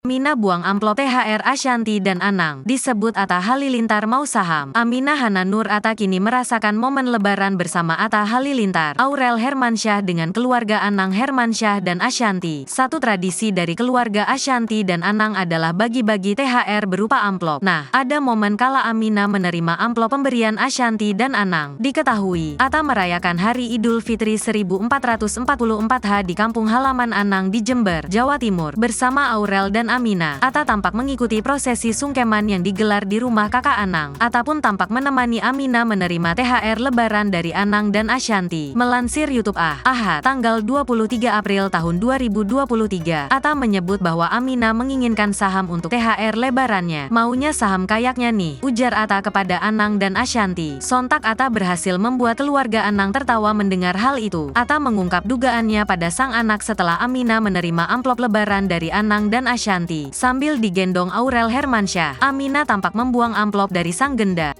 Aminah buang amplop THR Ashanty dan Anang. Disebut Atta Halilintar mau saham. Aminah Hana Nur Atta kini merasakan momen lebaran bersama Atta Halilintar, Aurel Hermansyah dengan keluarga Anang Hermansyah dan Ashanty. Satu tradisi dari keluarga Ashanty dan Anang adalah bagi-bagi THR berupa amplop. Nah, ada momen kala Aminah menerima amplop pemberian Ashanty dan Anang. Diketahui, Atta merayakan Hari Idul Fitri 1444 di kampung halaman Anang di Jember, Jawa Timur, bersama Aurel dan Aminah. Atta tampak mengikuti prosesi sungkeman yang digelar di rumah kakak Anang. Atta pun tampak menemani Aminah menerima THR lebaran dari Anang dan Ashanty. Melansir YouTube Ahad, tanggal 23 April tahun 2023, Atta menyebut bahwa Aminah menginginkan saham untuk THR lebarannya. Maunya saham kayaknya nih, ujar Atta kepada Anang dan Ashanty. Sontak Atta berhasil membuat keluarga Anang tertawa mendengar hal itu. Atta mengungkap dugaannya pada sang anak setelah Aminah menerima amplop lebaran dari Anang dan Ashanty. Sambil digendong Aurel Hermansyah, Aminah tampak membuang amplop dari sang genda.